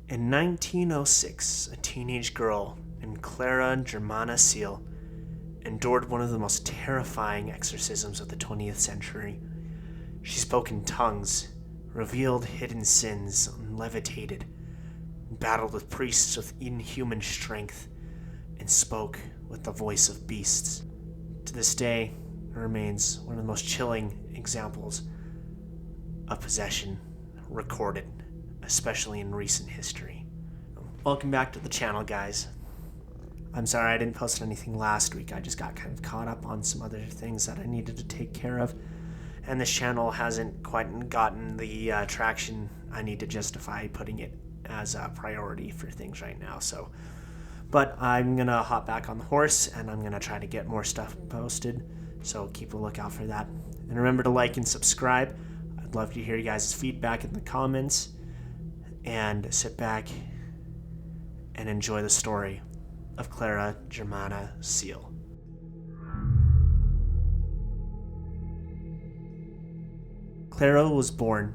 In 1906, a teenage girl named Clara Germana Cele endured one of the most terrifying exorcisms of the 20th century. She spoke in tongues, revealed hidden sins, and levitated, battled with priests with inhuman strength, and spoke with the voice of beasts. To this day, it remains one of the most chilling examples of possession recorded, especially in recent history. Welcome back to the channel, guys. I'm sorry I didn't post anything last week. I just got kind of caught up on some other things that I needed to take care of, and this channel hasn't quite gotten the traction I need to justify putting it as a priority for things right now. But I'm gonna hop back on the horse and I'm gonna try to get more stuff posted, so keep a lookout for that. And remember to like and subscribe. I'd love to hear you guys' feedback in the comments, and sit back and enjoy the story of Clara Germana Cele. Clara was born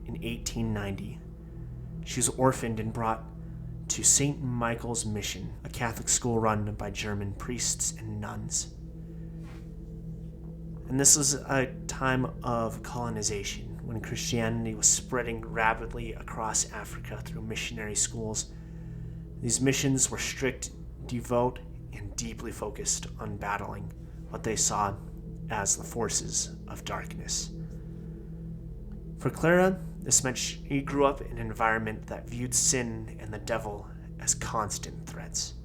in 1890. She was orphaned and brought to St. Michael's Mission, a Catholic school run by German priests and nuns. And this was a time of colonization, when Christianity was spreading rapidly across Africa through missionary schools. These missions were strict, devout, and deeply focused on battling what they saw as the forces of darkness. For Clara, this meant she grew up in an environment that viewed sin and the devil as constant threats.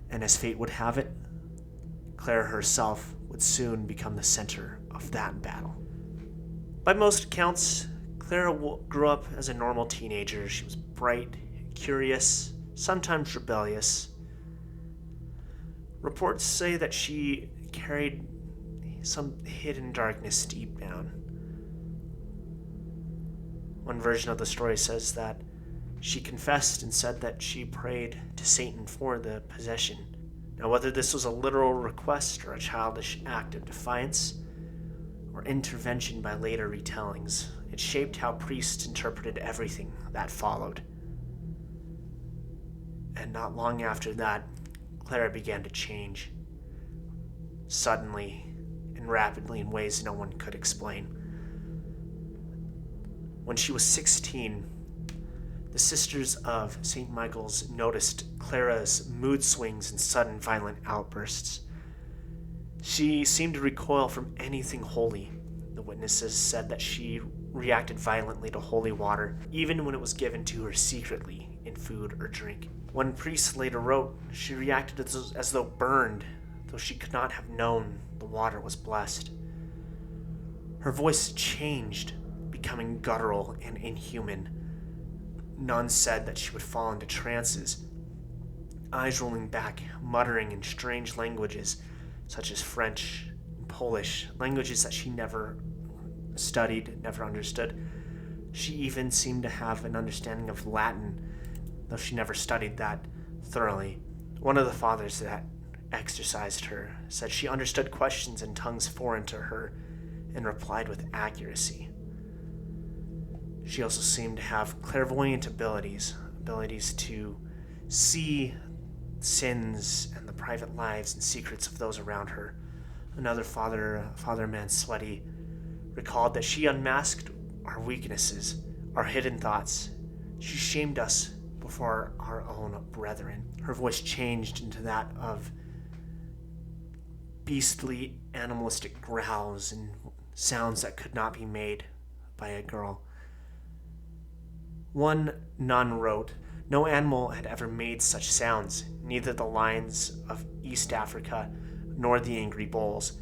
And as fate would have it, Clara herself would soon become the center of that battle. By most accounts, Clara grew up as a normal teenager. She was bright, curious, sometimes rebellious. Reports say that she carried some hidden darkness deep down. One version of the story says that she confessed and said that she prayed to Satan for the possession. Now, whether this was a literal request or a childish act of defiance or intervention by later retellings, it shaped how priests interpreted everything that followed. And not long after that, Clara began to change. Suddenly and rapidly, in ways no one could explain. When she was 16, the Sisters of St. Michael's noticed Clara's mood swings and sudden violent outbursts. She seemed to recoil from anything holy. The witnesses said that she reacted violently to holy water, even when it was given to her secretly in food or drink. One priest later wrote, she reacted as though burned, though she could not have known the water was blessed. Her voice changed, becoming guttural and inhuman. Nuns said that she would fall into trances, eyes rolling back, muttering in strange languages such as French and Polish, languages that she never studied, never understood. She even seemed to have an understanding of Latin, though she never studied that thoroughly. One of the fathers that exorcised her said she understood questions in tongues foreign to her and replied with accuracy. She also seemed to have clairvoyant abilities to see sins and the private lives and secrets of those around her. Another Father Mansueti, recalled that she unmasked our weaknesses, our hidden thoughts. She shamed us before our own brethren. Her voice changed into that of beastly, animalistic growls and sounds that could not be made by a girl. One nun wrote, "No animal had ever made such sounds, neither the lions of East Africa nor the angry bulls.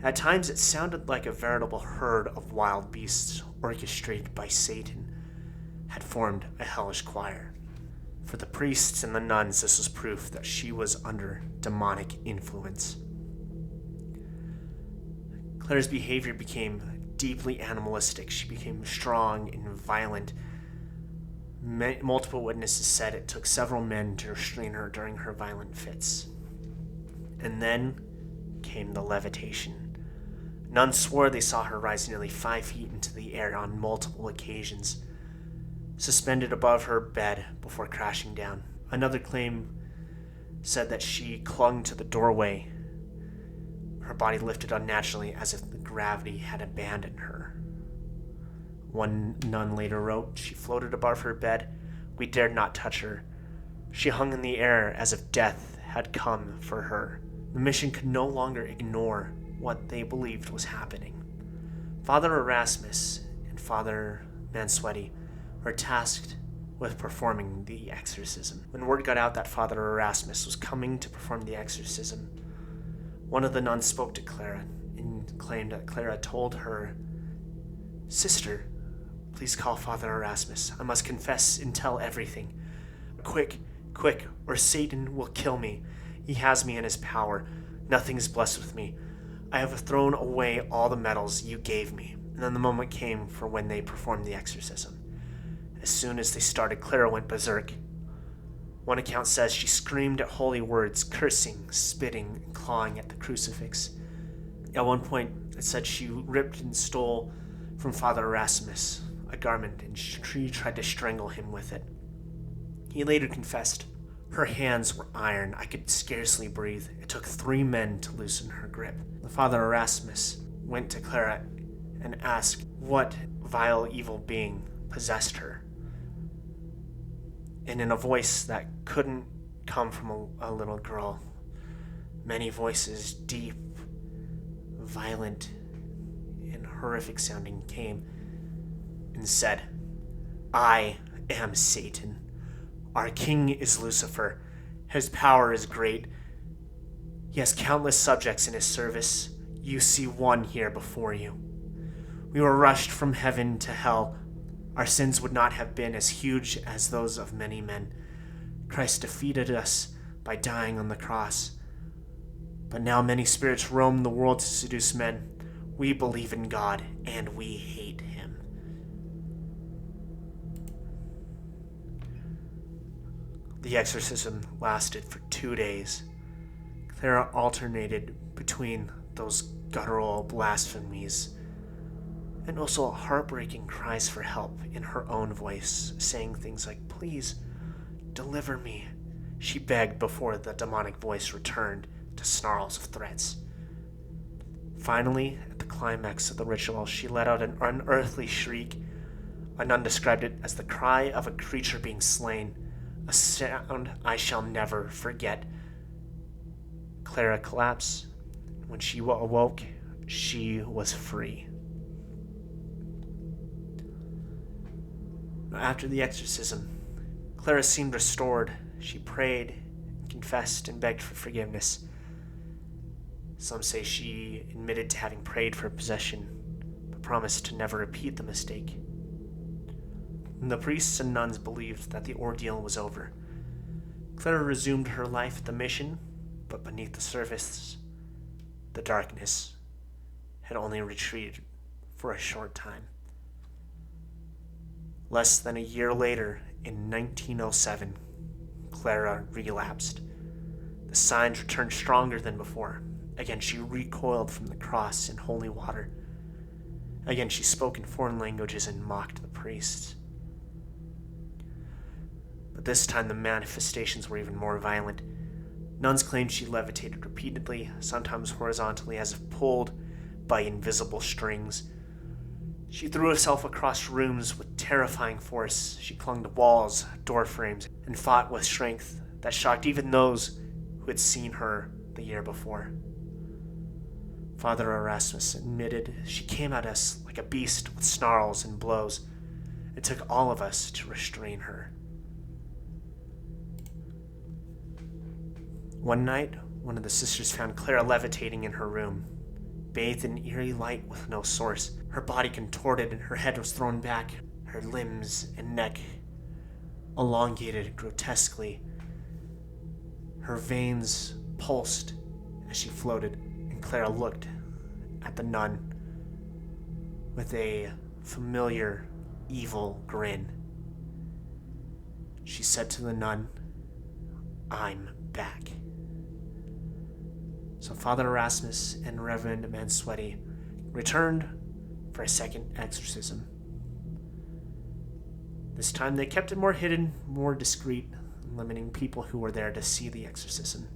At times it sounded like a veritable herd of wild beasts orchestrated by Satan had formed a hellish choir." For the priests and the nuns, this was proof that she was under demonic influence. Clara's behavior became deeply animalistic. She became strong and violent. Multiple witnesses said it took several men to restrain her during her violent fits. And then came the levitation. Nuns swore they saw her rise nearly 5 feet into the air on multiple occasions. suspended above her bed before crashing down. Another claim said that she clung to the doorway, her body lifted unnaturally as if the gravity had abandoned her. One nun later wrote, "She floated above her bed. We dared not touch her. She hung in the air as if death had come for her." The mission could no longer ignore what they believed was happening. Father Erasmus and Father Mansuetti were tasked with performing the exorcism. When word got out that Father Erasmus was coming to perform the exorcism, one of the nuns spoke to Clara and claimed that Clara told her, "Sister, please call Father Erasmus. I must confess and tell everything. Quick, quick, or Satan will kill me. He has me in his power. Nothing is blessed with me. I have thrown away all the medals you gave me." And then the moment came for when they performed the exorcism. As soon as they started, Clara went berserk. One account says she screamed at holy words, cursing, spitting, and clawing at the crucifix. At one point, it said she ripped and stole from Father Erasmus a garment, and she tried to strangle him with it. He later confessed, "Her hands were iron. I could scarcely breathe. It took 3 men to loosen her grip." The Father Erasmus went to Clara and asked what vile evil being possessed her. And in a voice that couldn't come from a little girl, many voices, deep, violent, and horrific sounding, came and said, "I am Satan. Our king is Lucifer. His power is great. He has countless subjects in his service. You see one here before you. We were rushed from heaven to hell. Our sins would not have been as huge as those of many men. Christ defeated us by dying on the cross. But now many spirits roam the world to seduce men. We believe in God, and we hate him." The exorcism lasted for 2 days. Clara alternated between those guttural blasphemies and also heartbreaking cries for help in her own voice, saying things like, "Please, deliver me," she begged before the demonic voice returned to snarls of threats. Finally, at the climax of the ritual, she let out an unearthly shriek. A nun described it as the cry of a creature being slain, a sound I shall never forget. Clara collapsed. When she awoke, she was free. After the exorcism, Clara seemed restored. She prayed, confessed, and begged for forgiveness. Some say she admitted to having prayed for possession, but promised to never repeat the mistake. The priests and nuns believed that the ordeal was over. Clara resumed her life at the mission, but beneath the surface, the darkness had only retreated for a short time. Less than a year later, in 1907, Clara relapsed. The signs returned stronger than before. Again, she recoiled from the cross in holy water. Again, she spoke in foreign languages and mocked the priests. But this time, the manifestations were even more violent. Nuns claimed she levitated repeatedly, sometimes horizontally, as if pulled by invisible strings. She threw herself across rooms with terrifying force. She clung to walls, door frames, and fought with strength that shocked even those who had seen her the year before. Father Erasmus admitted she came at us like a beast with snarls and blows. It took all of us to restrain her. One night, one of the sisters found Clara levitating in her room, bathed in eerie light with no source. Her body contorted and her head was thrown back, her limbs and neck elongated grotesquely. Her veins pulsed as she floated, and Clara looked at the nun with a familiar, evil grin. She said to the nun, "I'm back." So Father Erasmus and Reverend Mansuetti returned for a second exorcism. The This time they kept it more hidden, more discreet, limiting people who were there to see the exorcism.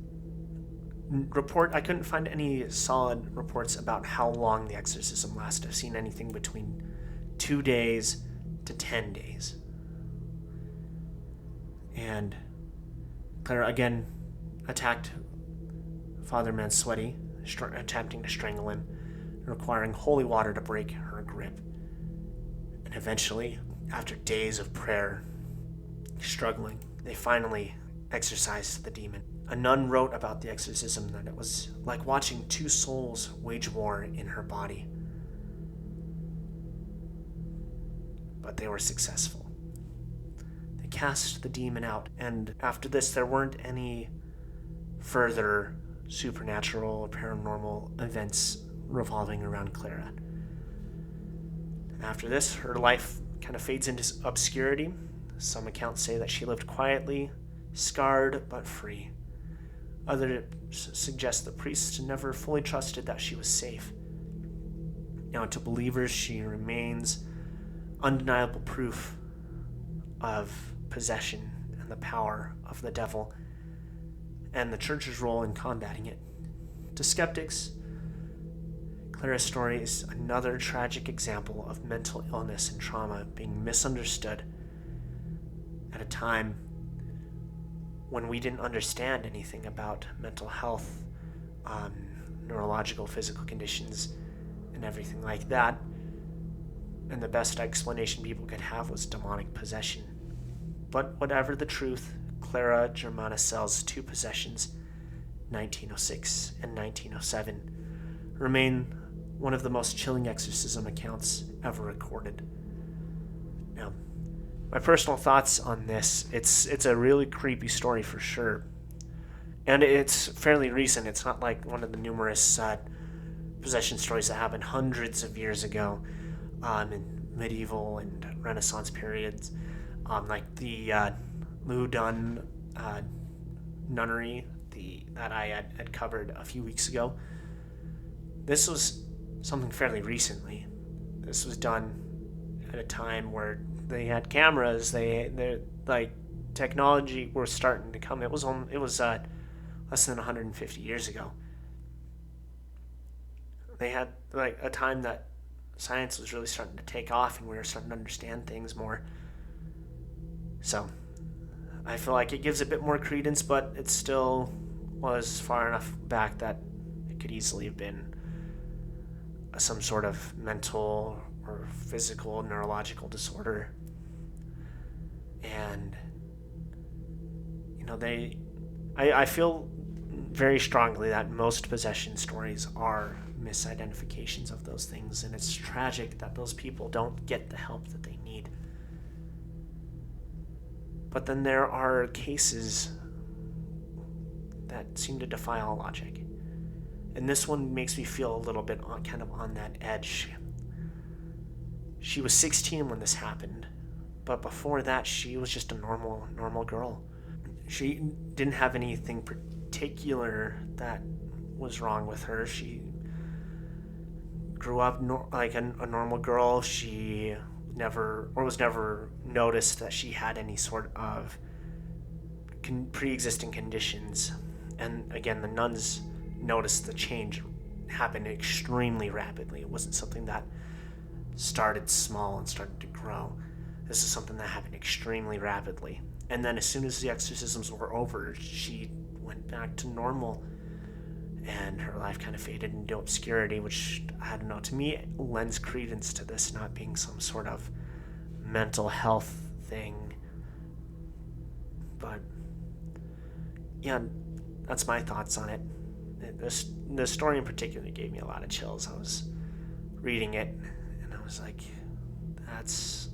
I couldn't find any solid reports about how long the exorcism lasted. I've seen anything between 2 days to 10 days. And Clara again attacked Father Mansuetti, attempting to strangle him, requiring holy water to break her grip. And eventually, after days of prayer, struggling, they finally exorcised the demon. A nun wrote about the exorcism that it was like watching two souls wage war in her body. But they were successful. They cast the demon out, and after this there weren't any further supernatural or paranormal events revolving around Clara. After this, her life kind of fades into obscurity. Some accounts say that she lived quietly, scarred but free. Others suggest the priests never fully trusted that she was safe. Now, to believers, she remains undeniable proof of possession and the power of the devil, and the church's role in combating it. To skeptics, Clara's story is another tragic example of mental illness and trauma being misunderstood at a time when we didn't understand anything about mental health, neurological, physical conditions, and everything like that. And the best explanation people could have was demonic possession. But whatever the truth, Clara Germana Cele's two possessions, 1906 and 1907, remain one of the most chilling exorcism accounts ever recorded. Now, my personal thoughts on this, it's a really creepy story for sure. And it's fairly recent. It's not like one of the numerous possession stories that happened hundreds of years ago in medieval and Renaissance periods, like the Loudun nunnery that I had covered a few weeks ago. This was something fairly recently. This was done at a time where they had cameras. They like technology was starting to come. It was less than 150 years ago. They had like a time that science was really starting to take off, and we were starting to understand things more. So I feel like it gives a bit more credence, but it still was far enough back that it could easily have been some sort of mental or physical neurological disorder. And I feel very strongly that most possession stories are misidentifications of those things, and it's tragic that those people don't get the help that they need. But then there are cases that seem to defy all logic. And this one makes me feel a little bit kind of on that edge. She was 16 when this happened, but before that, she was just a normal girl. She didn't have anything particular that was wrong with her. She grew up like a normal girl. She was never noticed that she had any sort of pre-existing conditions. And again, the nuns noticed the change happened extremely rapidly. It wasn't something that started small and started to grow. This is something that happened extremely rapidly. And then as soon as the exorcisms were over, she went back to normal, and her life kind of faded into obscurity, which, I don't know, to me lends credence to this not being some sort of mental health thing. But yeah, that's my thoughts on it. This story in particular gave me a lot of chills. I was reading it, and I was like, that's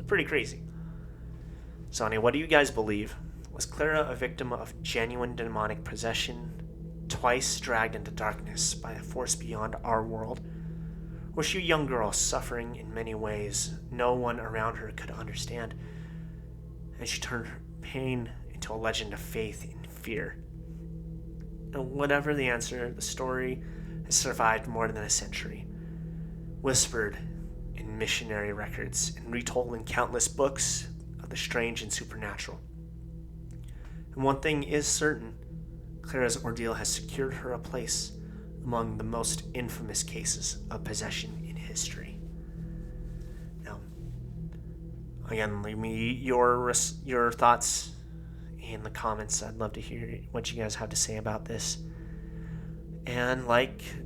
pretty crazy. So anyway, what do you guys believe? Was Clara a victim of genuine demonic possession, twice dragged into darkness by a force beyond our world? Was she a young girl suffering in many ways no one around her could understand, and she turned her pain into a legend of faith and fear? And whatever the answer, the story has survived more than a century, whispered in missionary records and retold in countless books of the strange and supernatural. And one thing is certain, Clara's ordeal has secured her a place among the most infamous cases of possession in history. Now, again, leave me your thoughts in the comments. I'd love to hear what you guys have to say about this. And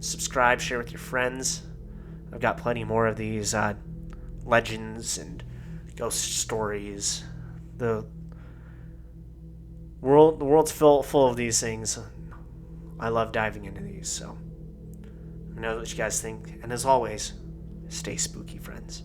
subscribe, share with your friends. I've got plenty more of these legends and ghost stories. The world's full of these things. I love diving into these, so I know what you guys think. And as always, stay spooky, friends.